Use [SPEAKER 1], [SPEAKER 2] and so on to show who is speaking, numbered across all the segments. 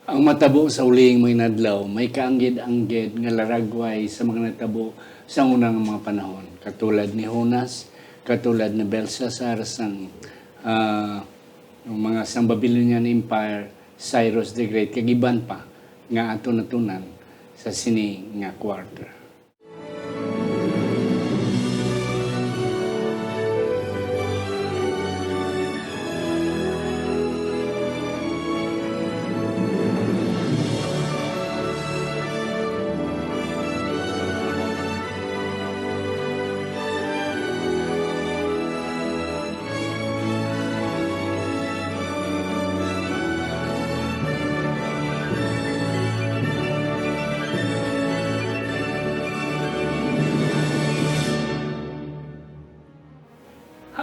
[SPEAKER 1] Ang matabo sa uling mo inadlaw, may kaanggid-anggid nga laragway sa mga natabo sa unang mga panahon. Katulad ni Jonas, katulad ni Belshazzar sang mga sang Babylonian Empire, Cyrus the Great, kagiban pa nga ato natunan sa sini nga quarter.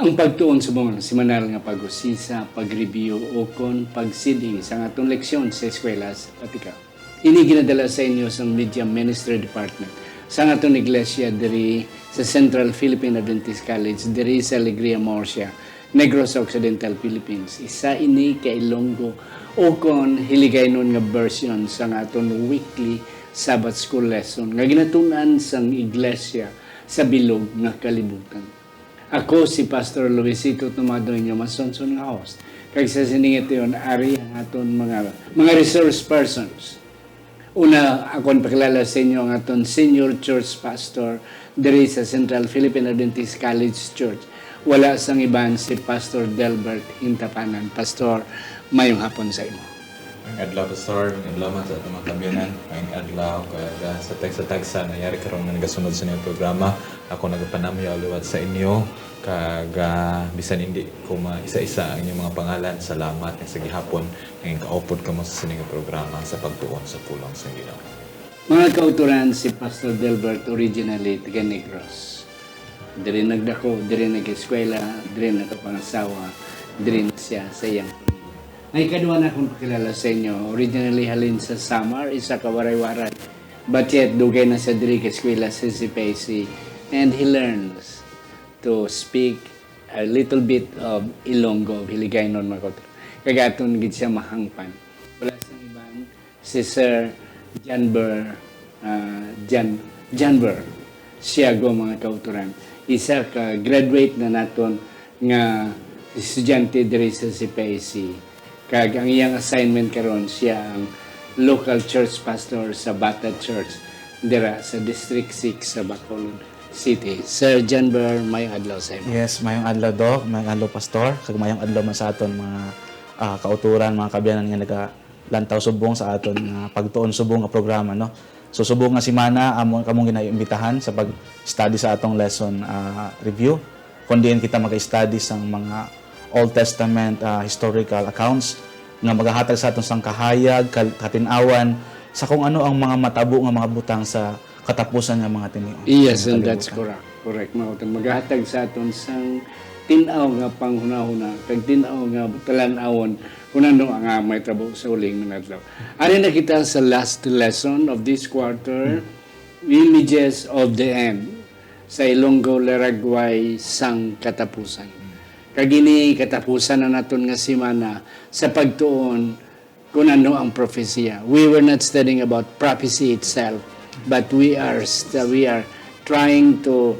[SPEAKER 1] Ang pagtuon sa mga semanal nga pag-usisa, pag-review o kon pagsiding sa atong leksyon sa eskwela sa Patika. Ini ginadala sa inyo sa Media Ministry Department sa atong iglesia diri sa Central Philippine Adventist College diri sa Alegria Murcia, Negros Occidental, Philippines. Isa ini kay Ilonggo o kon hiligaynon nga version sa atong weekly Sabbath School lesson nga ginatunan sang iglesia sa bilog nga kalibutan. Ako si Pastor Luisito Tomado inyo masonson nga host. Kag sa siningit yun, ari ang aton mga resource persons. Una, akong pakilala sa inyo ang aton senior church pastor diri sa Central Philippine Adventist College Church. Wala sang iban si Pastor Delbert Hintapanan. Pastor, mayong hapon sa imo.
[SPEAKER 2] Ang adlaw, Pastor, ang adlaw man sa atong mga kamyanan, ang adlaw, kaya sa tagsa-tagsa, nangyari karoon na nagasunod sa inyong programa. Ako nagapanamyo aliwat sa inyo, bisan hindi ko maisa-isa ang inyong mga pangalan. Salamat ng sa gihapon, ng kaupod ka mo sa sining programa sa pagtuon sa pulong sa Ginoo.
[SPEAKER 1] Mga kauturan, si Pastor Delbert originally taga Negros. Diri nagdako, diri nag-eskwela, diri nagkapangasawa, diri na siya sa iyang pamilya. May kadwa na akong pakilala sa inyo. Originally halin sa Samar, isa ka waray-waray. But yet, dugay na sa diri eskwela sa CPAC. And he learns to speak a little bit of Ilonggo, Hiligaynon, Makot. Kagaton gid siya mahangpan. Wala sa ibang si Sir Janber, Janber, siya go mga kauturan. Isa ka graduate na naton nga estudyante diri sa CPAC. Kag ang iyang assignment karon siya ang local church pastor sa Bata Church dira sa District 6 sa Bacolod City. Sir Janber, mayong adlaw sa imo.
[SPEAKER 3] Yes, mayong adlaw Doc, mayong adlaw Pastor, kag mayong adlaw man sa aton mga kauturan, mga kabyanan nga nagalantaw subong sa aton pagtuon subong nga programa, no. So subong nga semana kamong ginaimbitahan sa pag-study sa atong lesson review. Kundi kita mag-study sang mga Old Testament historical accounts nga magahatag sa aton sang kahayag, katinawan sa kung ano ang mga matabo nga mga butang sa katapusan ng mga tinion.
[SPEAKER 1] Yes, and that's correct. Correct. Maghatag sa aton sang tinaw nga panghunahuna, kag tinaw nga talan-awon kung ano ang may trabaho sa uling manadlaw. Ari na kita sa last lesson of this quarter, images of the end sa Ilonggo Laragway sang katapusan. Kagini katapusan na naton nga semana sa pagtuon kung ano ang propesya. We were not studying about prophecy itself, but we are trying to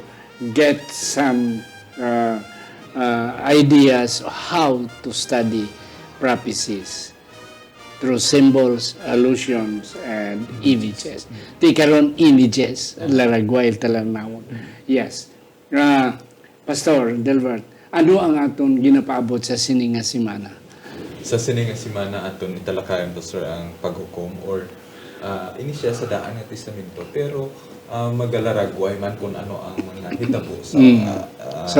[SPEAKER 1] get some ideas of how to study prophecies through symbols, allusions, and images. Di karon images, laragway talanawon. Yes. Pastor Delbert, ano ang aton ginapaabot sa sining nga semana?
[SPEAKER 2] Sa sining nga semana aton italakayan, Pastor, ang paghukom or ini siya sa daan nga testamento, pero magalaragway man kung ano ang mga hitabo sa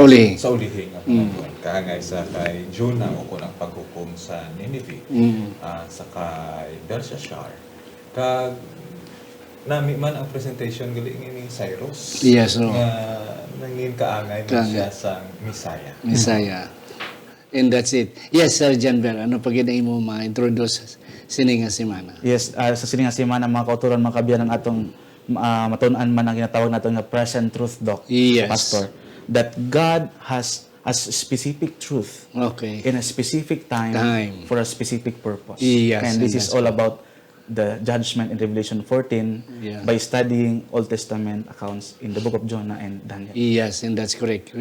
[SPEAKER 2] ulihin nga panahon. Kaangay sa kay Jonah o kung ang paghukom sa Nineveh, sa kay Belshazzar. Kag nami man ang presentation gali ni Cyrus.
[SPEAKER 1] Yes, no.
[SPEAKER 2] Nangin kaangay man siya sa
[SPEAKER 1] Messiah. And that's it. Yes, Sir Janber, ano pag mo ma-introduce sining nga semana?
[SPEAKER 3] Yes, sa sining nga semana mga kauturan, mga kabyanan atong matun-an man ang ginatawag nato nga present truth, Doc.
[SPEAKER 1] Yes.
[SPEAKER 3] Pastor, that God has a specific truth
[SPEAKER 1] Okay.
[SPEAKER 3] in a specific time for a specific purpose.
[SPEAKER 1] Yes,
[SPEAKER 3] And this
[SPEAKER 1] and
[SPEAKER 3] is
[SPEAKER 1] that's
[SPEAKER 3] all about the judgment in Revelation 14
[SPEAKER 1] Yeah.
[SPEAKER 3] by studying Old Testament accounts in the book of Jonah and Daniel.
[SPEAKER 1] Yes, and that's correct.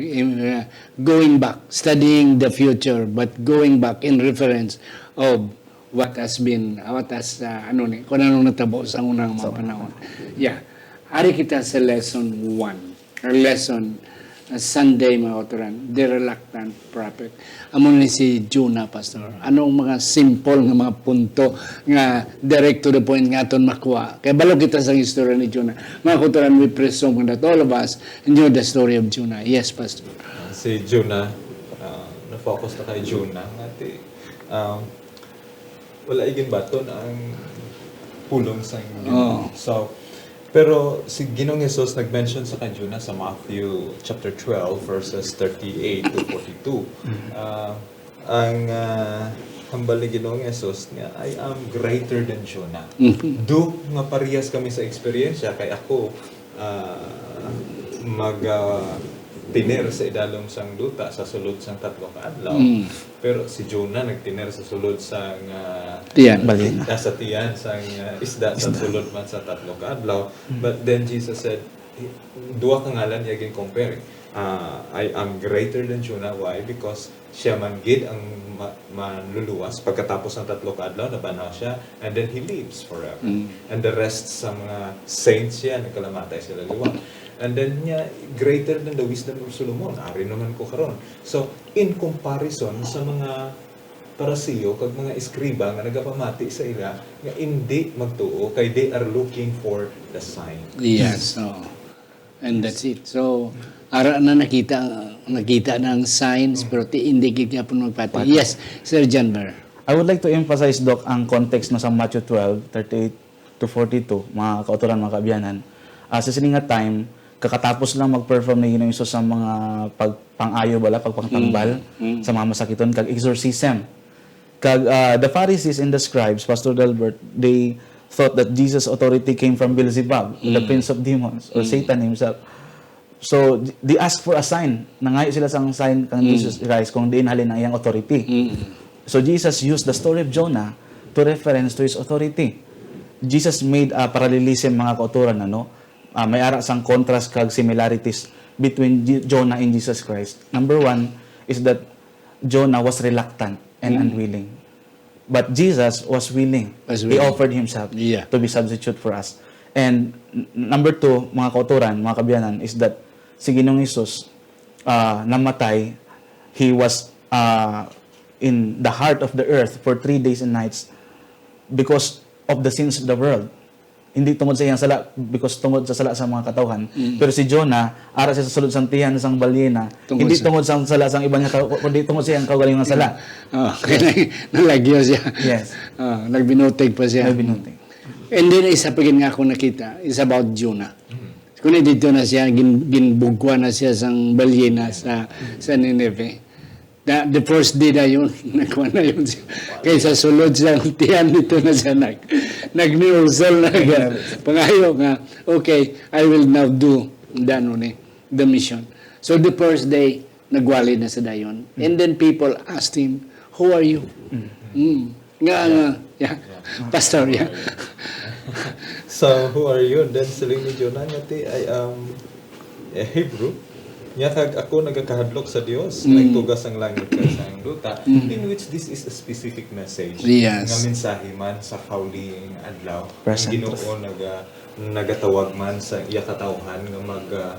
[SPEAKER 1] Going back, studying the future, but going back in reference of what has kung anong natabo sa unang mga panahon. Yeah. Ari kita sa lesson 1, or lesson Sunday, mga kauturan, the reluctant prophet. Amon ni si Jonah, Pastor. Anong mga simple nga mga punto nga direct to the point nga aton makuha. Kaya balo kita sa istorya ni Jonah. Mga kauturan, we presume that all of us knew the story of Jonah. Yes, Pastor.
[SPEAKER 2] Si Jonah, na-focus na kay Jonah. Wala igin baton ang pulong sa Ginoo. So, pero si Ginoong Jesus nag-mention sa kay Jonah sa Matthew chapter 12 verses 38 to 42. Ang hambal ni Ginoong Jesus nga, I am greater than Jonah. Do nga parehas kami sa eksperyensya kay ako tiner sa idalom sang duta sa sulod sang 3 ka adlaw. Pero si Jonah nagtiner sa sulod sang
[SPEAKER 1] Tiyan.
[SPEAKER 3] Balina.
[SPEAKER 2] sa tiyan sang isda sa sulod man sa 3 ka adlaw. But then Jesus said, duwa ka ngalan yaging compare. I am greater than Jonah. Why? Because siya man gid ang manluluwas pagkatapos ng 3 ka adlaw nabanaw siya, and then he lives forever. And the rest sa mga saints siya nagkalamatay sila liwat. And then niya, greater than the wisdom of Solomon. Ari naman ko karon. So, in comparison sa mga parasiyo, kag mga eskriba nga nagapamati sa ila, nga hindi magtuo, kay they are looking for the sign.
[SPEAKER 1] Yes. So, and that's it. So, ara na nakita ng signs, pero hindi kikya po magpati. Yes, Sir Janver.
[SPEAKER 3] I would like to emphasize, Doc, ang context no sa Matthew 12, 38 to 42, mga kauturan, mga kaabyanan. Sa sininga time, kakatapos lang mag-perform ni Ginoong Hesus sa mga pang-ayo bala, pagpangtambal, sa mga masakiton, kag exorcism. Kag the Pharisees and the scribes, Pastor Delbert, they thought that Jesus' authority came from Beelzebub, the prince of demons, or Satan himself. So, they asked for a sign. Nangayo sila sang sign kang Jesus Christ kung di halin ang iyang authority. So, Jesus used the story of Jonah to reference to his authority. Jesus made a parallelism, mga kauturan, may ara sang contrast kag similarities between Jonah and Jesus Christ. Number 1 is that Jonah was reluctant and unwilling. But Jesus was willing. He offered himself to be substitute for us. And number 2, mga kauturan, mga kabiyanan, is that si Ginoong Hesus namatay. He was in the heart of the earth for 3 days and nights because of the sins of the world. Hindi tungod sa iyang sala, because tungod sa sala sa mga katawhan. Pero si Jonah, ara siya sa sulod sang tiyan sang balyena, hindi tungod sa sala sang ibang kundi tungod sa iyang kaugalingon nga sala.
[SPEAKER 1] Kaya nalagyo siya.
[SPEAKER 3] Yes.
[SPEAKER 1] Nagbinuteg pa siya.
[SPEAKER 3] Nagbinuteg.
[SPEAKER 1] And then, isa pa nga ako nakita, is about Jonah. Kung dito na siya, ginbugwa na siya sang balyena sa Nineveh. The first day na yun, nagkuha na yun siya. Kaysa sulod sa tiyan, dito na siya nag-rehearsal na pangayo nga, okay, I will now do the mission. So the first day, nagwali na sa dayon. And then people asked him, who are you? Pastor,
[SPEAKER 2] So, who are you? And then siling ni Jonah ngati, I am a Hebrew. Nya kag ako nagakahadlok sa Dios, nagtugas ang langit kag sa duta, in which this is a specific message.
[SPEAKER 1] Yes.
[SPEAKER 2] Nga mensahe man sa kauling adlaw.
[SPEAKER 3] Present.
[SPEAKER 2] Ang Ginoo nagatawag man sa iya katawhan nga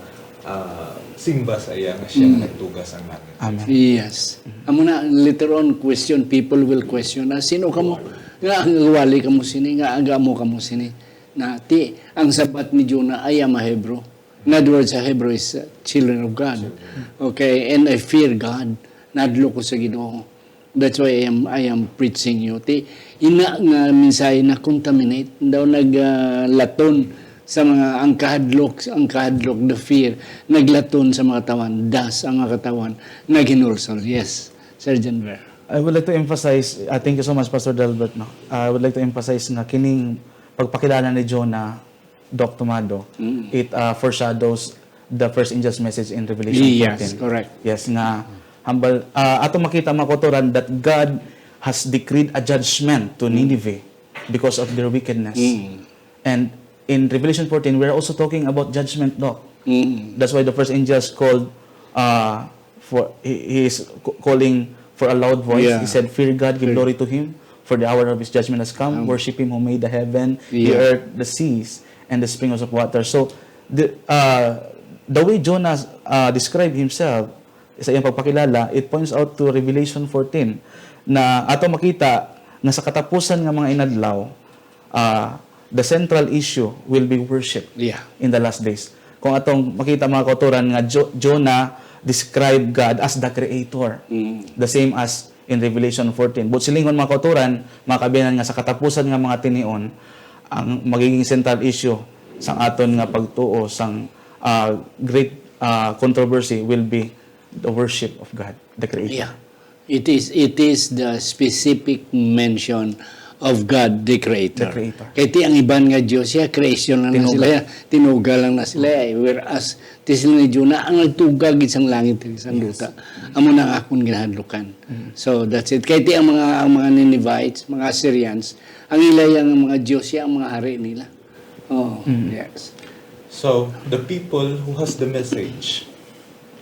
[SPEAKER 2] simba sa iya nga siya nga nagtugas ang langit.
[SPEAKER 3] Amen.
[SPEAKER 1] Yes. Amo na, later on, people will question, sino ka mo? Nga ang wali ka mo sini, nga aga mo ka mo sini. Ang sabat ni Jonah ay am a Hebrew. In other words, Hebrew is children of God. Okay, and I fear God. Nadlo ko sa Ginoo. That's why I am preaching you. Ina nga mensahe na contaminate daw naglaton sa mga ang kahadlok, the fear, naglaton sa mga tawan, ang mga katawan, naghinulsol. Yes, Sir Janver.
[SPEAKER 3] I would like to emphasize, thank you so much, Pastor Delbert. I would like to emphasize na kining pagpakilala ni Jonah, Doc Tomado, it foreshadows the first angel's message in Revelation 14.
[SPEAKER 1] Yes, correct.
[SPEAKER 3] Yes, nga ato makita mga kauturan that God has decreed a judgment to Nineveh because of their wickedness.
[SPEAKER 1] Mm.
[SPEAKER 3] And in Revelation 14, we're also talking about judgment, Doc.
[SPEAKER 1] Mm.
[SPEAKER 3] That's why the first angel is called he is calling for a loud voice.
[SPEAKER 1] Yeah.
[SPEAKER 3] He said, "Fear God, give glory to Him, for the hour of His judgment has come. Worship Him who made the heaven, the
[SPEAKER 1] Yeah.
[SPEAKER 3] earth, the seas, and the springs of water." So the way Jonah described himself sa iyang pagpakilala, it points out to Revelation 14 na ato makita na sa katapusan ng mga inadlaw, the central issue will be worship
[SPEAKER 1] Yeah.
[SPEAKER 3] in the last days. Kung atong makita mga kauturan nga Jonah described God as the creator. The same as in Revelation 14. But silingon mga kauturan, mga kabiyanan nga sa katapusan nga mga tinion, ang magiging central issue sang aton nga pagtuo sang great controversy will be the worship of God, the creator.
[SPEAKER 1] Yeah. It is the specific mention of God, the Creator.
[SPEAKER 3] The Creator.
[SPEAKER 1] Kaya ti ang iban nga Diyos, siya, creation lang na
[SPEAKER 3] Tinuga.
[SPEAKER 1] sila, tinuga lang na sila. Whereas, ti sila ni Jonah, ang nagtugag isang langit, isang luta. Amo na akong ginahadlukan. So, that's it. Kaya ti ang mga Ninevites, mga Assyrians, ang ilayang mga Diyos, siya ang mga hari nila. Oh, yes.
[SPEAKER 2] So, the people who has the message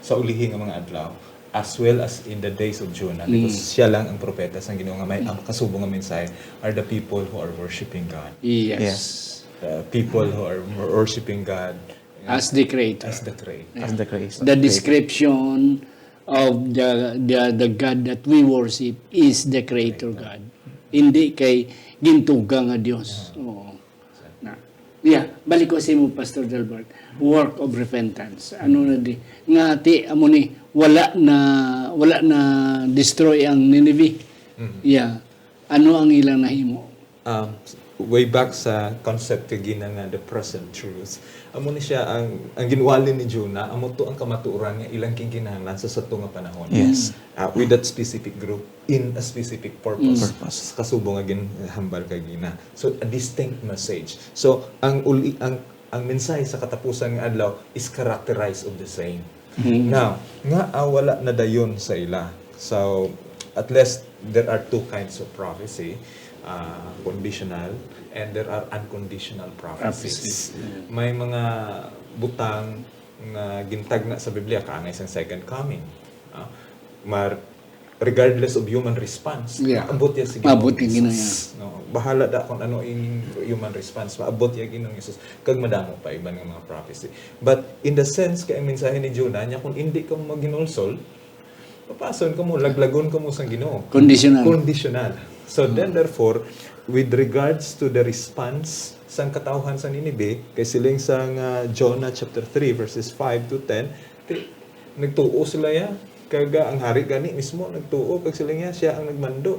[SPEAKER 2] sa ulihing ang mga adlaw, as well as in the days of Jonah, because siya lang ang propeta sa Ginoo nga may ang kasubong nga mensahe, are the people who are worshiping God.
[SPEAKER 1] Yes.
[SPEAKER 2] The people who are worshiping God
[SPEAKER 1] As the Creator.
[SPEAKER 2] as the Creator.
[SPEAKER 3] As the creator.
[SPEAKER 1] The description of the God that we worship is the Creator God. Hindi kay gintuga nga Dios. Oo. Na. Yeah, balik ko sa mo Pastor Delbert. Work of repentance. Ano na di nga ati amo ni wala na destroy ang Nineveh. Yeah. Ano ang ilang nahimo?
[SPEAKER 2] Way back sa concept kay gina nga the present truth, amo ni siya ang ginwali ni Jonah, amo to ang kamatuoran nga ilang kinahanglan sa sato nga panahon.
[SPEAKER 3] Yes.
[SPEAKER 2] With that specific group in a specific purpose. Kasubong nga ginhambal kay gina. So a distinct message. So ang mensahe sa katapusan nga adlaw is characterized of the same. Now, nga wala na dayon sa ila. So at least there are two kinds of prophecy. Conditional and there are unconditional prophecies. May mga butang nga gintagna sa Biblia kaangay sa second coming. Regardless of human response, maabot ya si
[SPEAKER 1] Maabot yung Ginoong
[SPEAKER 2] Jesus. No, bahala da kung ano in human response, maabot ya Ginoong Jesus kag madamo pa iban nga mga prophecy. But in the sense kay ang mensahe ni Jonah nya kung hindi ka maginulsol, papason ka mo, laglagon ka mo sa Ginoo. Conditional. So then therefore, with regards to the response sang katawhan sa Nineveh, kay siling sang Jonah chapter 3 verses 5 to 10, nagtuo sila ya. Kaga ang hari gani mismo nagtuo kag siling ya siya ang nagmando.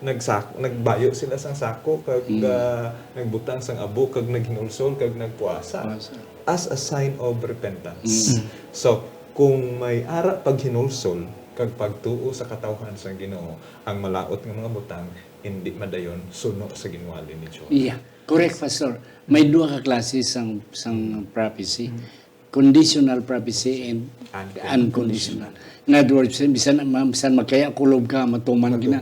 [SPEAKER 2] Nagbayo sila sang sako kag nagbutang sang abo kag naghinulsol kag nagpuasa as a sign of repentance. So kung may ara pag hinulsol kag pagtuo sa katawhan sa Ginoo, ang malaot nga mga butang hindi madayon suno sa ginwali ni Jonah.
[SPEAKER 1] Yeah, correct Pastor. May duha ka klase sang prophecy. Conditional prophecy and unconditional. In other words, bisan magkaya kulob ka, matuman gina.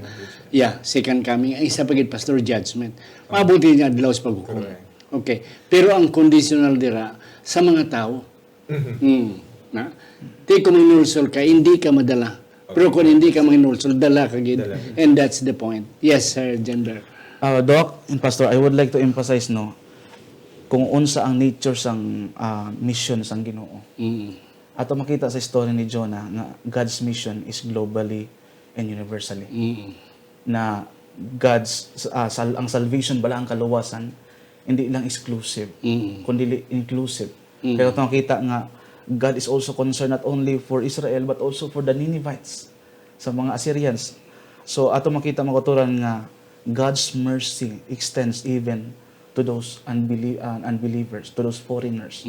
[SPEAKER 1] Yeah, second coming. Ang isa pagit Pastor, judgment. Mabuti niya adlaw sa paghukom. Okay. Pero ang conditional dira sa mga tao. Na? Di kung minulsol ka, hindi ka madala. Pero kung hindi ka manginulsol, dala ka gid. And that's the point. Yes, Sir Gender.
[SPEAKER 3] Doc and Pastor, I would like to emphasize kung unsa ang nature sang mission sang Ginoo. Ato makita sa story ni Jonah nga God's mission is globally and universally. Na God's ang salvation bala ang kaluwasan hindi lang exclusive, kundi inclusive. Pero ato makita nga God is also concerned not only for Israel but also for the Ninevites, sa mga Assyrians. So ato makita makaturan nga God's mercy extends even to those unbelievers, to those foreigners,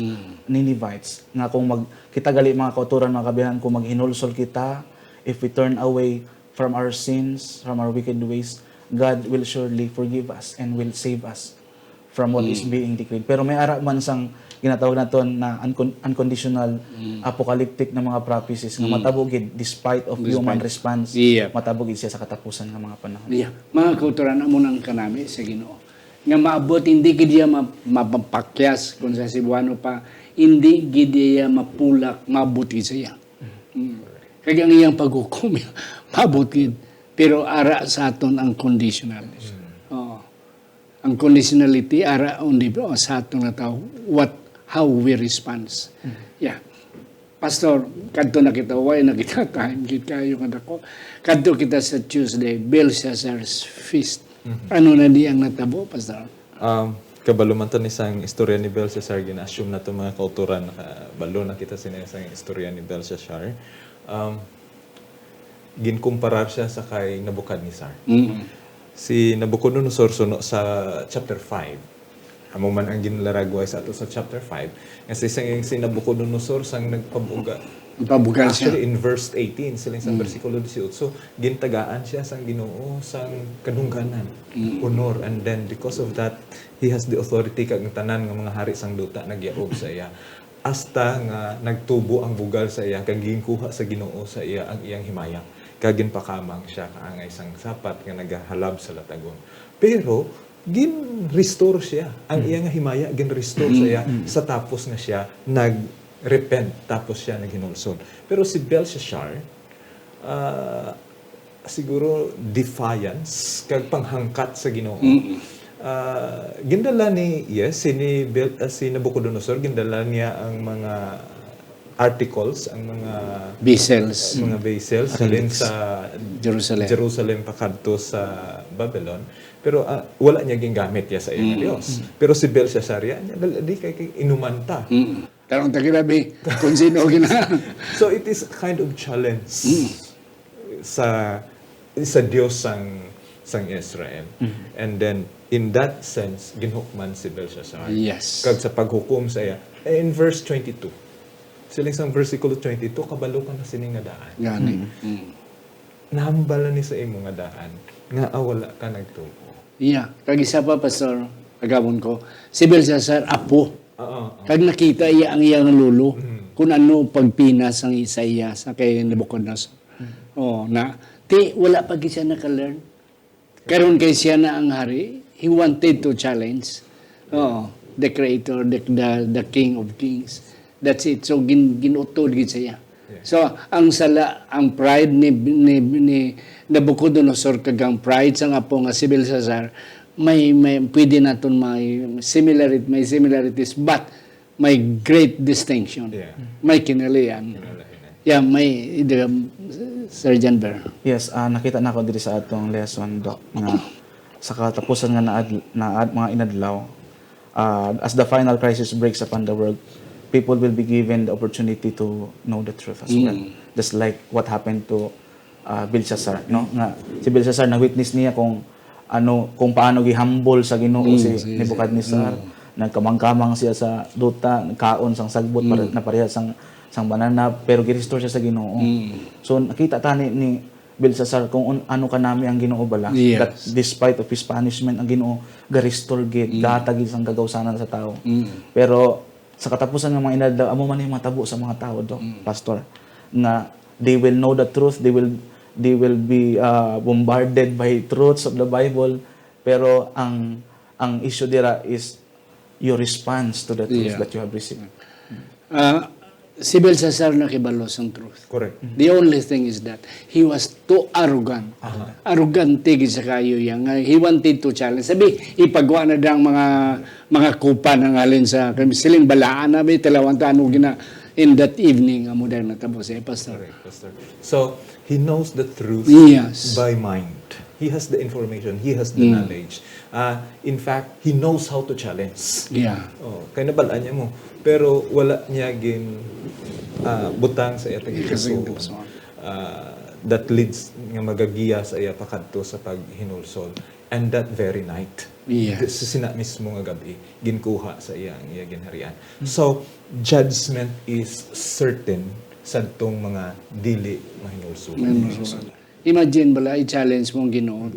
[SPEAKER 3] Ninevites. Nga kung kita gali mga kauturan, mga kabiyanan, kung maghinulsol kita, if we turn away from our sins, from our wicked ways, God will surely forgive us and will save us from what is being decreed. Pero may ara man sang ginatawag naton na unconditional apocalyptic na mga prophecies nga matabugid despite of human response, matabugid siya sa katapusan ng mga panahon.
[SPEAKER 1] Yeah. Mga kauturan amo nang kanami sa Ginoo. nga maabot hindi gid iya mapapakyas kung sa Cebuano pa hindi gid iya mapulak mabuti siya. Kaya ang iyang paghukom mabot gid pero ara sa aton ang conditionalness. Oo. Ang conditionality ara undi sa aton na tao how we respond. Yeah. Pastor, kadto na kita, why na kita time gid kayo nga dako. Kadto kita sa Tuesday, Belshazzar's feast. Ano na di ang natabo, Pastor?
[SPEAKER 2] Kabaluman ni isang istorya ni Belshazzar, gina-assume na ito mga kauturan, nakabalo na kita sa isang istorya ni Belshazzar. Ginkumparar siya sa kay Nabucodonosor. Si Nabucodonosor suno sa chapter 5. Amo man ang ginlaragway sa ato sa chapter 5. Kasi si Nabucodonosor sang nagpabuga.
[SPEAKER 1] Pabugal siya.
[SPEAKER 2] Actually, in verse 18, silang sa versikulo 18, so, gintagaan siya sang Ginoo, sang kadungganan, honor, and then because of that, he has the authority kag tanan nga mga hari sang duta nagyaob sa iya. Hasta nga nagtubo ang bugal sa iya, kag ginkuha sa Ginoo sa iya ang iyang himaya. Kag ginpakamang siya kaangay sang sapat nga nagahalab sa latagon. Pero, gin-restore siya. Ang iyang himaya, gin-restore sa iya sa tapos nga siya repent tapos siya naghinulsol. Pero si Belshazzar, siguro defiance kag panghangkat sa Ginoo. Gindala ni si Nabucodonosor, gindala niya ang mga articles, ang mga vessels alin sa Jerusalem pakadto sa Babylon. Pero wala niya gingamit ya sa iyang Dios. Pero si Belshazzar di kay inumanta.
[SPEAKER 1] Tarong tagilabi kung sino gina.
[SPEAKER 2] So it is a kind of challenge sa Dios sang Israel. And then in that sense ginhukman si Belshazzar.
[SPEAKER 1] Yes.
[SPEAKER 2] Kag sa paghukom sa iya in verse 22. Siling sang versikulo 22 kabalo ka na sining nga daan.
[SPEAKER 1] Gani.
[SPEAKER 2] Nahambala ni sa imo nga daan nga wala ka nagtubo.
[SPEAKER 1] Yeah, kag isa pa Pastor, agawon ko. Si Belshazzar apo. Kag nakita iya ang iyang lulo kung ano pagpinas ang Isaiah sa kay Nabucodonosor. Na wala pa gid siya naka-learn. Karon kay siya na ang hari, he wanted to challenge. The creator, the king of kings. That's it. So ginutod gid siya. So ang pride ni Nabucodonosor kag ang pride sa apo nga si Belshazzar may pwede naton may similarities but may great distinction. May kinalian. Yeah, may Sir John Bear.
[SPEAKER 3] Yes, nakita na ko diri sa atong lesson Doc nga sa katapusan nga naad mga inadlaw, as the final crisis breaks upon the world, people will be given the opportunity to know the truth as well. Just like what happened to Belshazzar, no? Nga si Belshazzar na witness niya kung paano gihambol sa Ginoo si Nebuchadnezzar. Nagkamang-kamang siya sa duta, nagkaon sang sagbot na parehas sang banana, pero gi-restore siya sa Ginoo. So nakita tani ni Belshazzar kung ano kanami ang Ginoo bala, that despite of his punishment ang Ginoo ga-restore gid, gatagid sang kagawsanan sa tao. Pero sa katapusan ng mga inadlaw, amo man yung matabo sa mga tao Pastor, nga they will know the truth, they will be bombarded by truths of the Bible, pero ang issue dira is your response to the truth that you have received.
[SPEAKER 1] Si Belshazzar nakibalos ang truth.
[SPEAKER 2] Correct.
[SPEAKER 1] The only thing is that he was too arrogant. Arrogante gid sa kayo yang. He wanted to challenge. Sabi, ipagawa na dang mga kupa ng alin sa siling balaan na may talawang tanong gina in that evening amo dahil natapos Pastor.
[SPEAKER 2] Correct, Pastor. So he knows the truth by mind. He has the information. He has the knowledge. In fact, he knows how to challenge.
[SPEAKER 1] Yeah.
[SPEAKER 2] Kaya nabalaan niya mo. Pero wala niya butang sa iya tagisuo. That leads nga magagiya sa iya pakadto sa paghinulsol. And that very night, sina mismo nga gabi, ginkuha sa iya ang iya ginharian. So, judgment is certain sa itong mga dili mahinulsol.
[SPEAKER 1] Imagine bala, i-challenge mong Ginoo.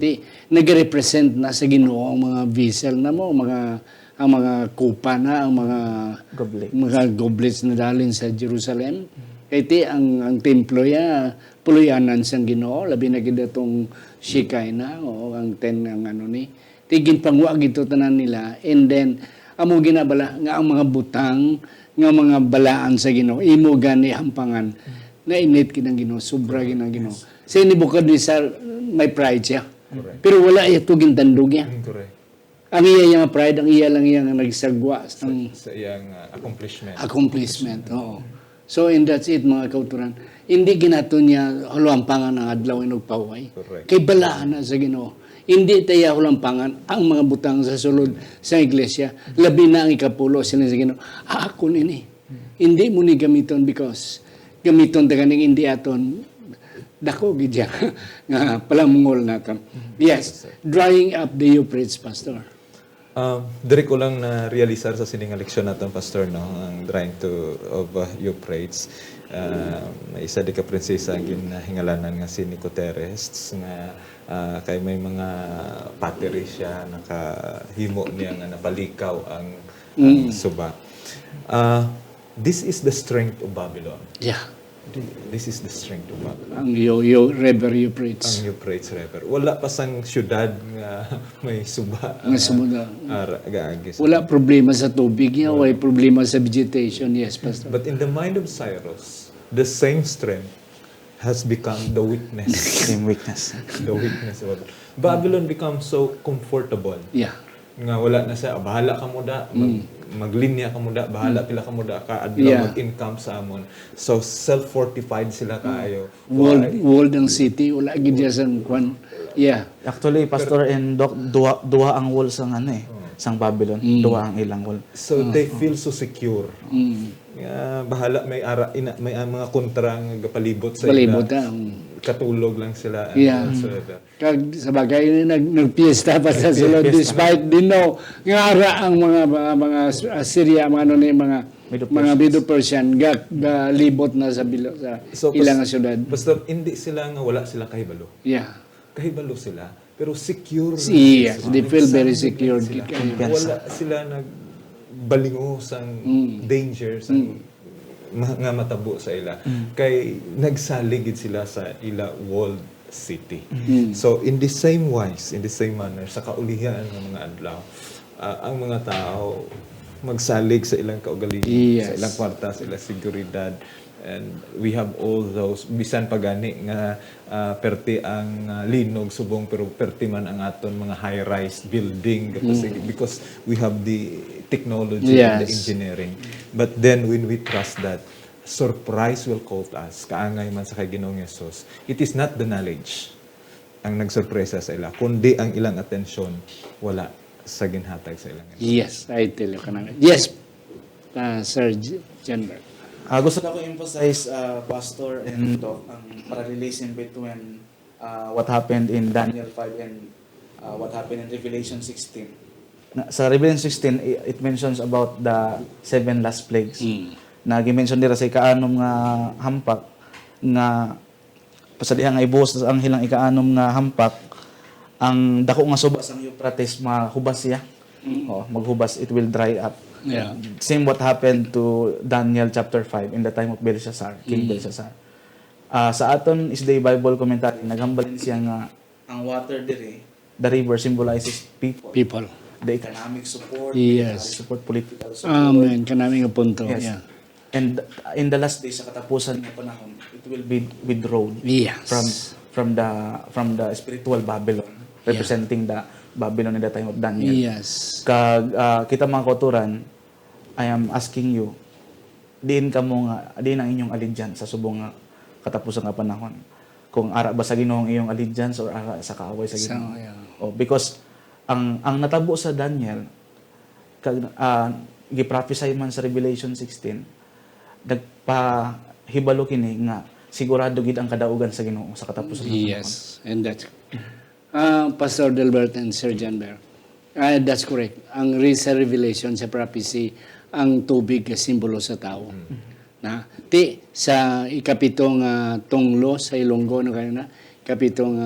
[SPEAKER 1] Nag-represent na sa Ginoo ang mga vessel na mo, ang mga kupa na, ang mga goblets na dalin sa Jerusalem. Kaya ang templo ya, puluyanan sang Ginoo, labi na gid atong Shekinah o ang ang tigin pangwa gito tanan nila, and then amo ginabala nga ang mga butang nga mga balaan sa Ginoo imo gani hampangan na init kinang Ginoo, sobra kinang Ginoo. Sa Nebuchadnezzar may pride siya.
[SPEAKER 2] Correct.
[SPEAKER 1] Pero wala iya to gintandog niya.
[SPEAKER 2] Correct.
[SPEAKER 1] Ang iya yung pride, ang iya lang yang nagsagwa ng
[SPEAKER 2] Sa iyang
[SPEAKER 1] accomplishment. Oo. So, and that's it, mga kauturan. Hindi ginato niya hulampangan ang adlaw inog paway.
[SPEAKER 2] Correct.
[SPEAKER 1] Kay balaan na sa Ginoo. Hindi tayo hulampangan ang mga butang sa sulod sa iglesia. Labi na ang ikapulo sila sa Ginoo. Ako nini. Hindi mo ni gamiton because gamiton ta kaning hindi aton dako gidya nga palamungol naton. Yes, drying up the Euphrates, Pastor.
[SPEAKER 2] Dire ko lang na realisar sa sining leksyon natin, Pastor, no, ang drying of Euphrates. May isa di ka prinsesa ang ginahingalanan nga si Nicoteres nga kay may mga pateri siya nakahimo niya nga napalikaw ang suba. This is the strength of Babylon.
[SPEAKER 1] Yeah.
[SPEAKER 2] This is the strength of Babylon.
[SPEAKER 1] Ang River Euphrates.
[SPEAKER 2] Ang Euphrates River. Wala pa sang syudad nga may suba.
[SPEAKER 1] Nga sumunod.
[SPEAKER 2] Gaagis.
[SPEAKER 1] Wala problema sa tubig niya, wala problema sa vegetation. Yes, Pastor.
[SPEAKER 2] But in the mind of Cyrus, the same strength has become the weakness.
[SPEAKER 3] Same weakness.
[SPEAKER 2] The weakness of Babylon becomes so comfortable.
[SPEAKER 1] Yeah.
[SPEAKER 2] Nga wala na siya, bahala ka mo da, maglinya ka mo da, bahala pila ka mo da, kaadlaw mag-income sa amon. So self-fortified sila kaayo.
[SPEAKER 1] Walled ang city, wala gid diya sang kwan. Yeah.
[SPEAKER 3] Actually, Pastor and Doc, duha ang wall sang sang Babylon. Duha ang ilang wall.
[SPEAKER 2] So they feel so secure. Bahala may may mga kontrang gapalibot sa
[SPEAKER 1] Palibot
[SPEAKER 2] ila. Katulog lang sila.
[SPEAKER 1] Yeah. Kag sa bagay nagpiesta pa sa sulod despite dino nga ara ang mga Syria mga mga Medo Persian galibot na sa ilang syudad.
[SPEAKER 2] Basta hindi sila nga wala sila kahibalo.
[SPEAKER 1] Yeah.
[SPEAKER 2] Kahibalo sila pero secure.
[SPEAKER 1] Yes, they feel very secure.
[SPEAKER 2] Wala sila nagbalingo sang danger sang nga matabo sa ila kay nagsaligid sila sa ila walled city. So in the same wise, in the same manner sa kaulihan ng mga adlaw, ang mga tao magsalig sa ilang kaugalingon, sa ilang kwarta, sa ilang seguridad, and we have all those bisan pagani nga perti ang linog subong pero perti man ang aton mga high-rise building because we have the technology and the engineering. But then when we trust that, surprise will call us. Kaangay man sa kay Ginoong Yesus. It is not the knowledge ang nagsurpresa sa ila, kundi ang ilang atensyon wala sa ginhatag sa ilang.
[SPEAKER 1] Yes, I tell you kanang. Yes, Sir Jenberg.
[SPEAKER 3] Gusto ko emphasize, Pastor and Doc, ang parallelism between what happened in Daniel 5 and what happened in Revelation 16. Sa Revelation 16, it mentions about the 7 last plagues. Na gi-mention dira sa ikaanom nga hampak nga pasadihan nga ibuhos ang hilang ikaanom nga hampak ang dako nga suba sang Euphrates mahubas siya. Maghubas, it will dry up.
[SPEAKER 1] Yeah.
[SPEAKER 3] Same what happened to Daniel chapter 5 in the time of Belshazzar, King Belshazzar. Sa aton is the Bible commentary, naghambalin siya nga ang water dire, the river symbolizes people. The economic support, support, political support.
[SPEAKER 1] Amen. Kanaming punto.
[SPEAKER 3] Yes.
[SPEAKER 1] Yeah.
[SPEAKER 3] And in the last days, sa katapusan ng panahon, it will be withdrawn
[SPEAKER 1] Yes.
[SPEAKER 3] from the spiritual Babylon, representing the Babylon in the time of Daniel.
[SPEAKER 1] Yes.
[SPEAKER 3] Kag kita mga kauturan, I am asking you, diin ang inyong allegiance sa subong nga katapusan nga panahon. Kung ara ba sa Ginoong iyong allegiance or ara sa kaaway sa Ginoo. Because ang natabo sa Daniel, gi-prophesy man sa Revelation 16, nagpahibalo kini nga sigurado gid ang kadaugan sa Ginoo sa katapusan ng panahon.
[SPEAKER 1] Yes, and that's Pastor Delbert and Sir Janber. That's correct. Ang sa Revelation sa prophecy, ang tubig simbolo sa tao. Na sa ikapitong tunglo sa Ilonggo no kanina, kapitong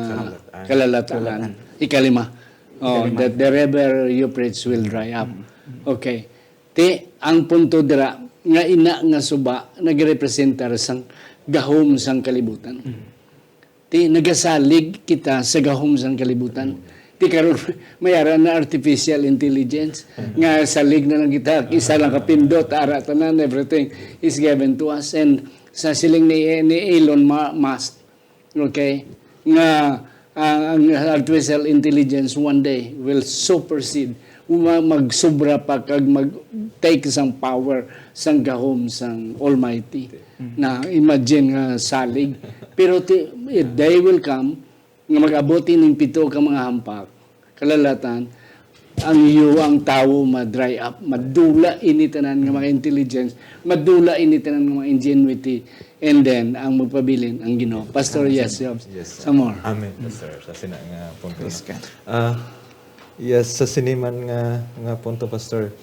[SPEAKER 1] kalalataan. Ikalima. That the river Euphrates will dry up. Okay. Ang punto dira nga ina nga suba nagrepresentar sang gahom sang kalibutan. Nagasalig kita sa gahom sang kalibutan. Ti karon mayara na artificial intelligence nga salig na lang kita isa lang kapindot ara tanan everything is given to us and sa siling ni Elon Musk, okay, nga ang artificial intelligence one day will supersede magsobra pa kag mag-take sang power sang gahom sang Almighty na imagine nga salig pero they will come nga mag-aboti ng 7 ka mga hampak kalalatan ang tao ma-dry up, madula initanan ng mga intelligence, madula initanan ng mga ingenuity, and then ang magpabilin ang Ginoo. Pastor, yes, some more.
[SPEAKER 2] Amen, Pastor. Sa sina nga punto na. Yes, sa siniman nga punto, Pastor.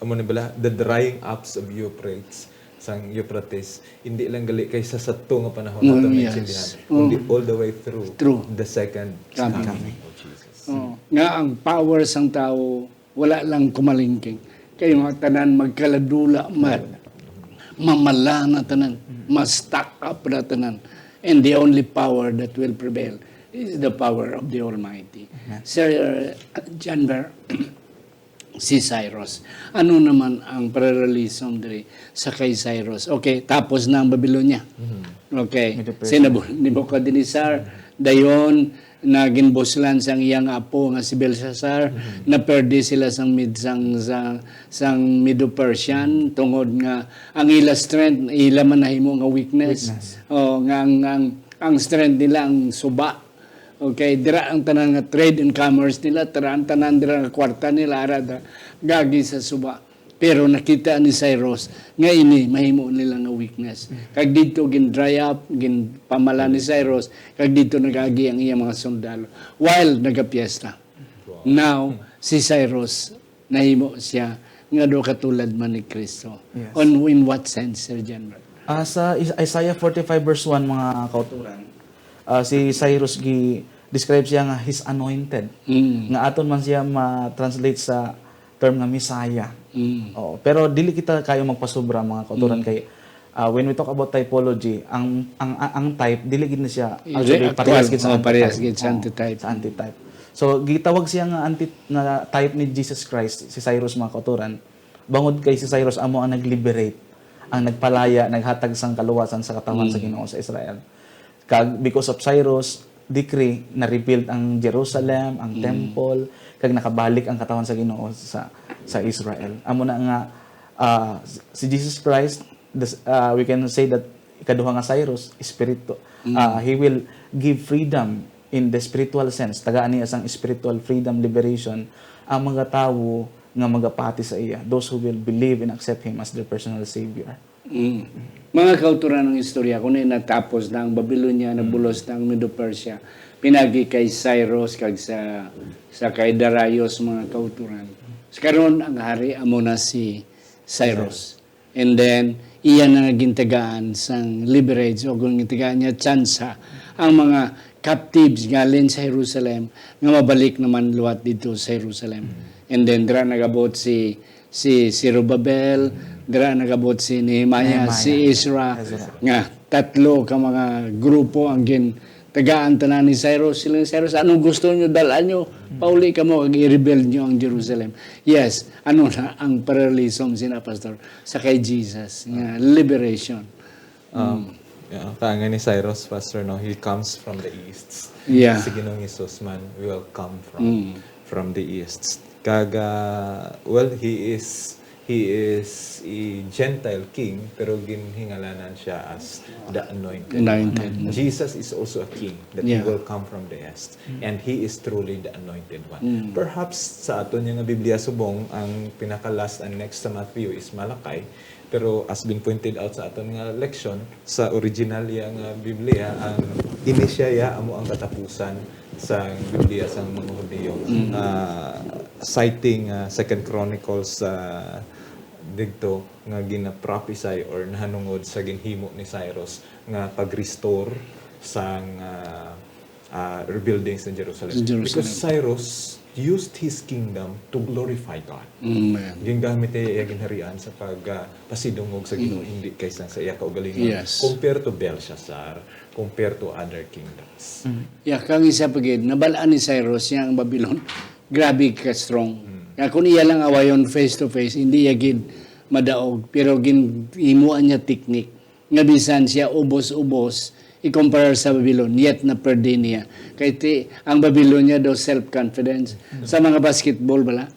[SPEAKER 2] Amo ni bala, the drying ups of Euphrates, sang Euphrates, hindi lang gali kaysa sa nga panahon na maintindihan, kundi all the way through the second coming of Jesus.
[SPEAKER 1] Nga ang power sang tao, wala lang kumalingking. Kayo mga tanan, magkaladula, mamala na tanan, ma-stack up na tanan. And the only power that will prevail is the power of the Almighty. Sir Janber, si Cyrus. Ano naman ang paralelism diri sa kay Cyrus? Okay, tapos na ang Babylonia. Okay, si Nebuchadnezzar, dayon naging boslan sang iyang apo nga si Belshazzar, naperdi sila sang Medo-Persian tungod nga ang ila strength, ila man nahimo nga weakness. Nga ang strength nila ang suba. Okay, dira ang tanan nga trade and commerce nila, ang tanan dira nga kwarta nila arada gagi sa suba. Pero nakita ni Cyrus nga ini mahimo nila nga weakness. Kag dito gin dry up, gin pamala ni Cyrus, kag dito nagagi ang iyang mga sundalo while nagapiesta. Now si Cyrus nahimo siya nga do katulad man ni Kristo.
[SPEAKER 3] Yes.
[SPEAKER 1] In what sense, Sir General?
[SPEAKER 3] Sa Isaiah 45 verse 1 mga kauturan, si Cyrus describe siya nga his anointed. Nga aton man siya ma-translate sa term nga Messiah. Pero dili kita kayo magpasobra mga kauturan kay when we talk about typology, ang type dili gid na siya actually parehas gid sa
[SPEAKER 1] antitype.
[SPEAKER 3] Sa antitype. So gitawag siya nga na type ni Jesus Christ si Cyrus mga kauturan. Bangod kay si Cyrus amo ang nag-liberate, ang nagpalaya, naghatag sang kaluwasan sa katawan sa Ginoo sa Israel. Kag because of Cyrus decree na rebuild ang Jerusalem, ang temple, kag nakabalik ang katawan sa Ginoo sa Israel. Amo na nga si Jesus Christ, we can say that ikaduha nga Cyrus, espiritu. He will give freedom in the spiritual sense. Tagaan niya sang spiritual freedom, liberation ang mga tawo nga magapati sa iya, those who will believe and accept him as their personal savior.
[SPEAKER 1] Mga kauturan ng istorya, kung natapos na ang Babylonia, nabulos na ang Medo-Persia, pinagi kay Cyrus, kag sa kay Darius, mga kauturan. Karon ang hari amo na si Cyrus. And then, iyan na gintagaan sang liberate, o kung gintagaan niya tsansa, ang mga captives galing sa Jerusalem, nga mabalik naman luwat dito sa Jerusalem. And then, dira nagabot si Zerubbabel, dira nagabot si Nehemiah, si Ezra, nga tatlo ka mga grupo ang tagaan tanan ni Cyrus. Silang Cyrus, anong gusto nyo, dalaan nyo, pauli ka mo, kag i-rebuild nyo ang Jerusalem. Yes, ano na ang paralelism sina Pastor sa kay Jesus, nga liberation.
[SPEAKER 2] Kaya ni Cyrus, Pastor, no, he comes from the east.
[SPEAKER 1] Yeah.
[SPEAKER 2] Si Ginoong Jesus man will come from the east. Well, he is a Gentile king, pero ginhingalanan siya as the anointed one. Jesus is also a king, that he will come from the east. And he is truly the anointed one. Perhaps sa aton yung Biblia subong, ang pinaka-last and next sa Matthew is Malakay. Pero as been pointed out sa aton nga leksyon, sa original yung Biblia, ang inisya amo ang katapusan sa Biblia sa mga Hudyo. Citing 2 Chronicles dito nga gina-prophesy or nahanungod sa ginhimo ni Cyrus nga pag-restore sang rebuilding sa Jerusalem. Because Cyrus used His kingdom to glorify God.
[SPEAKER 1] Amen.
[SPEAKER 2] Gingamit niya iyang ginharian sa pasidungog sa Ginoo hindi kaysa sa iya kaugalingon
[SPEAKER 1] Yes.
[SPEAKER 2] compared to Belshazzar, compared to other kingdoms.
[SPEAKER 1] Ya, kang isa pagid, nabalaan ni Cyrus niya ang Babylon. Grabe ka strong. Kaya kung iya lang awayon face to face, hindi iya gid madaog. Pero imuan niya technique. Nga bisan siya ubos-ubos, i-compare sa Babylon, yet na perde niya. Kaya ang Babylon niya daw self-confidence. Sa mga basketball bala.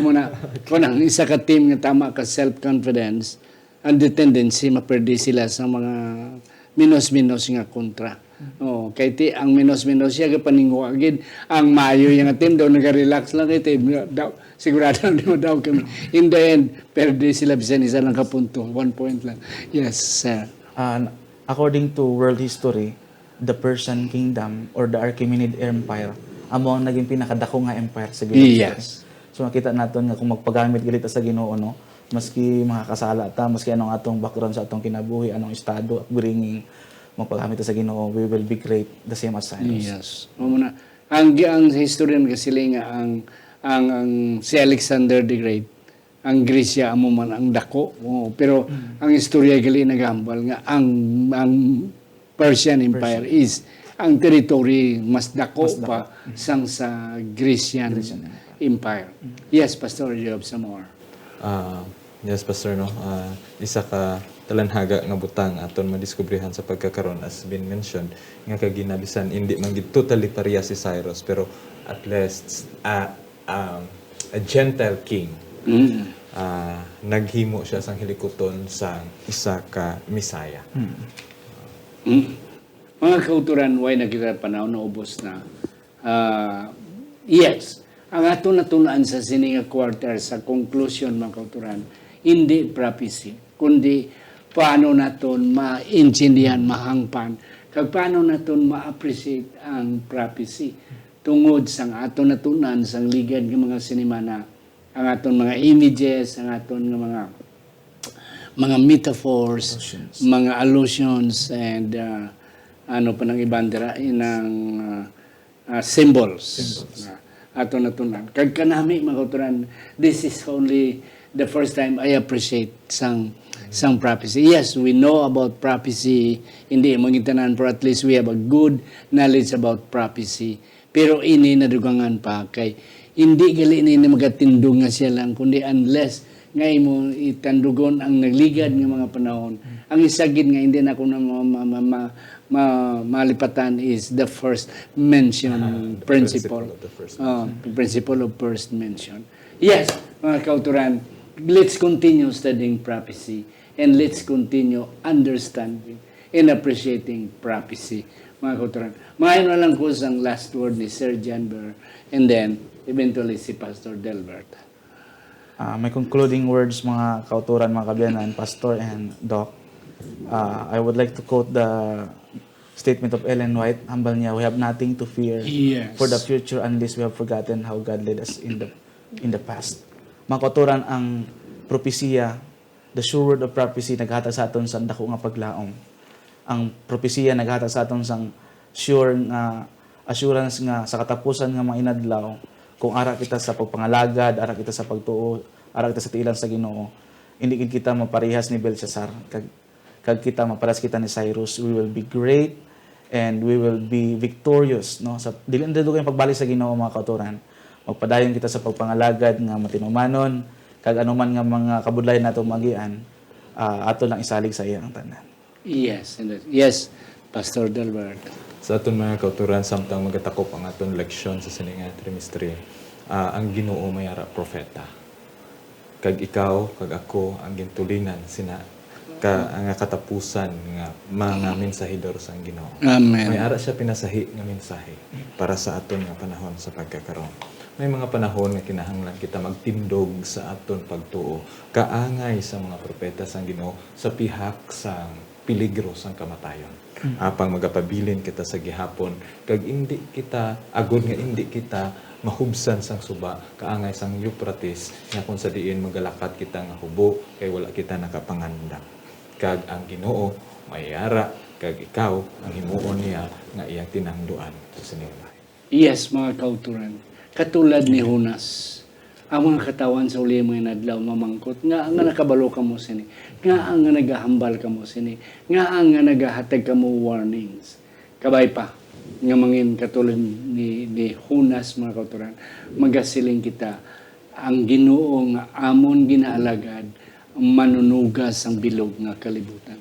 [SPEAKER 1] Muna, kung ang isa ka team nga tama ka self-confidence, ang tendency maperde sila sa mga minus-minus nga kontra. Oh, kay ang minus-minus siya paningo agad ang mayo yung team daw naga-relax lang kay daw sigurado na daw kami in the end perde sila bisan isa lang ka punto 1 point lang. Yes, sir.
[SPEAKER 3] According to world history, the Persian kingdom or the Achaemenid Empire amo ang naging pinakadako nga empire sa Ginoo.
[SPEAKER 1] Yes.
[SPEAKER 3] So makita naton nga kung magpagamit gilita sa Ginoo no, maski makakasala ta, maski anong atong background sa atong kinabuhi, anong estado, upbringing, magpagamit ta sa Ginoo, we will be great the same as Cyrus.
[SPEAKER 1] Yes. Muna ang historian kasi nga ang si Alexander the Great ang Gresya amo man ang dako. Pero ang istorya gali nagambal nga ang Persian Empire is ang territory mas dako pa sang sa Grecian Empire. Yes, Pastor, you have some more.
[SPEAKER 2] Yes, Pastor, no? Isa ka talanhaga nga butang aton madiskubrihan sa pagkakaroon as been mentioned nga kaginabisan hindi man gid totally pareha si Cyrus pero at least a Gentile king. Naghimo siya sang hilikuton sa isa ka Misaya.
[SPEAKER 1] Mga kauturan, why nakita panahon na ubos na? Yes, ang ato natulaan sa sininga quarter sa conclusion mga kauturan, hindi prophecy, kundi paano naton ma-intindihan, mahangpan, kag paano naton ma-appreciate ang prophecy tungod sang ato natunan sang ligad ng mga sinimana, ang aton mga images, ang aton nga mga metaphors, mga allusions, and ano pa nang ibandera inang symbols. Ato natunan. Kag kanami mga kauturan, this is only the first time I appreciate sang prophecy. Yes, we know about prophecy, hindi mangintanan, pero at least we have a good knowledge about prophecy. Pero ini nadugangan pa kay hindi gali ini magatindog nga siya lang, kundi unless ngay mo itandugon ang nagligad ng mga panahon. Ang isagid nga hindi na ako malipatan is the first mention principle. Principle of first mention. Yes, mga kauturan, let's continue studying prophecy and let's continue understanding and appreciating prophecy. Mga kauturan. Maayun na lang ko ang last word ni Sir John Burr and then eventually si Pastor Delbert.
[SPEAKER 3] My concluding words, mga kauturan, mga kabiyanan, Pastor and Doc. I would like to quote the statement of Ellen White. Humble niya, we have nothing to fear for the future unless we have forgotten how God led us in the past. Mga kauturan, ang propesya, the sure word of prophecy, naghatag sa aton sa dako nga paglaom. Ang propesya naghatag sa aton sang sure nga assurance nga sa katapusan nga mga inadlaw, kung ara kita sa pagpangalagad, ara kita sa pagtuo, ara kita sa tiilan sa Ginoo, hindi kita maparehas ni Belshazzar, kag kita maparehas kita ni Cyrus, we will be great and we will be victorious, no? Sa dili kay pagbalik sa Ginoo, mga kauturan. Magpadayon kita sa pagpangalagad nga matinumanon, kag anuman nga mga kabudlayan nato magian, ato lang isalig sa iyang tanan.
[SPEAKER 1] Yes, yes, Pastor Delbert.
[SPEAKER 2] Sa aton mga kauturan, samtang magatakop ang aton leksyon sa sininga trimestre, ang Ginoo mayara propeta. Kag ikaw, kag ako, ang gintulingan sina ang katapusan nga mga mensahidor sa Ginoo.
[SPEAKER 1] Amen.
[SPEAKER 2] May ara siya pinasahi nga mensahe para sa aton nga panahon sa pagkakaroon. May mga panahon nga kinahanglan kita magtindog sa aton pagtuo, kaangay sa mga propeta sa Ginoo sa pihak sa peligro sang kamatayon. Apang magapabilin kita sa gihapon kag hindi kita agod nga hindi kita mahubsan sang suba kaangay sang Euphrates nga kung sa diin magalakat kita nga hubo kay wala kita nakapanganda. Kag ang Ginoo mayara kag ikaw ang himuon niya nga iyang tinangduan sa sinulay.
[SPEAKER 1] Yes, mga kauturan. katulad ni Hunas. Ang mga katawan sa uli mo adlaw mamangkot nga ang nakabalo ka mo sini, nga ang nagahambal ka mo sini, nga ang nagahatag ka mo warnings. Kabay pa nga mangin katulad ni Hunas mga kauturan, magasiling kita ang Ginoo nga amon ginaalagad manunugas ang bilog nga kalibutan.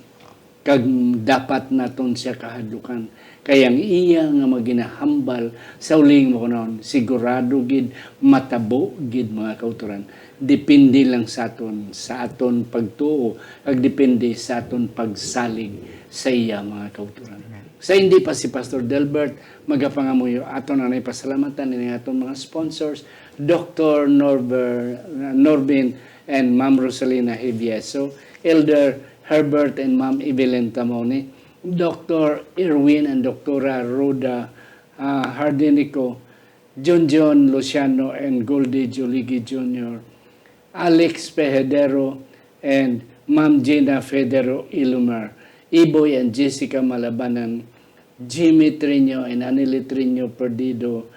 [SPEAKER 1] Kag dapat naton siya kahadlukan. Kaya ang iya nga maginahambal sa uling mo kunon, sigurado gid matabo gid mga kauturan. Depende lang sa aton pagtuo, ag depende sa aton pagsalig sa iya mga kauturan. Sa hindi pa si Pastor Delbert, magapangamuyo aton anay pasalamatan ni aton mga sponsors, Dr. Norbin and Ma'am Rosalina Hevieso, Elder Herbert and Ma'am Evelyn Tamone, Dr. Irwin and Dr. Rhoda Hardinico, John Luciano and Goldie Joligi Jr., Alex Pehedero and Ma'am Gina Federo Ilumar, Iboy and Jessica Malabanan, Jimmy Trino and Anili Trino Perdido,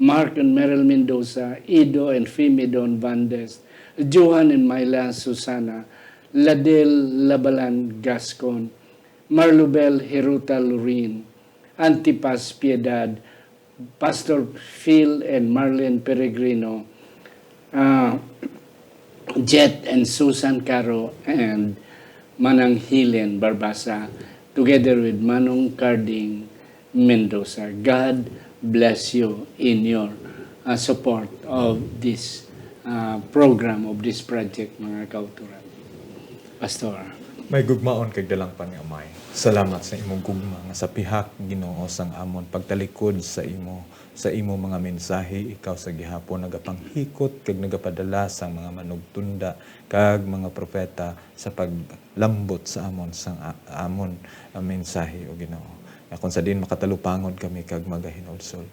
[SPEAKER 1] Mark and Meryl Mendoza, Ido and Fimi Don Vandes, Johan and Myla Susana, Ladel Labalan Gascon, Marlubel Hiruta Lurin, Antipas Piedad, Pastor Phil and Marlene Peregrino, Jet and Susan Caro, and Manang Helen Barbasa, together with Manong Carding Mendoza. God bless you in your support of this program, of this project, mga kauturan. Pastor.
[SPEAKER 2] May gugmaon kay dalang Paniamay. Salamat sa imong gugma nga sa pihak Ginoo sang amon pagtalikod sa imo mga mensahe. Ikaw sa gihapon nagapanghikot kag nagapadala sang mga manugtunda kag mga propeta sa paglambot sa amon sang amon mensahe o Ginoo. Kung sa diin makatalupangon kami kag magahinulsol.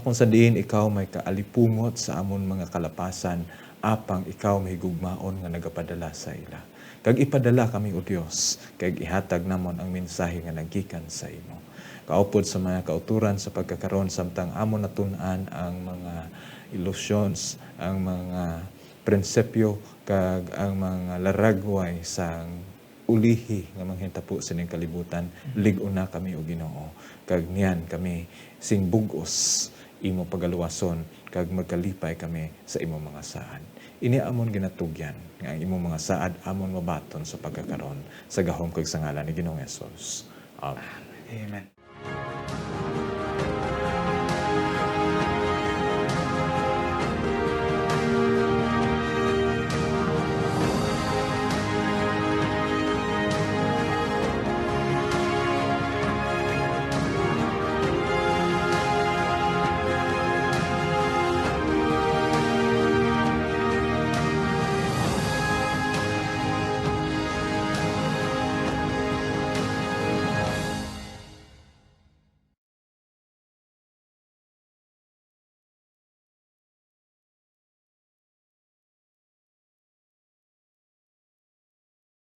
[SPEAKER 2] Kung sa diin ikaw may kaalipungot sa amon mga kalapasan, apang ikaw may gugmaon nga nagapadala sa ila. Kag ipadala kami o Dios, kag ihatag namon ang mensahe nga naggikan sa imo. Kaupod sa mga kauturan sa pagkakaroon samtang amon natun-an ang mga illusions, ang mga prinsipyo kag ang mga laragway sa ulihi nga manghitapo sa ning kalibutan, lig-una kami o Ginoo. Kag niyan kami sing bugos imo pagaluwason kag magkalipay kami sa imo mga saad. Ini amon ginatugyan nga ang imong mga saad amon mabaton sa pagkakaroon sa gahom kag sa ngalan ni Ginoong Hesus. Amen.
[SPEAKER 3] Amen.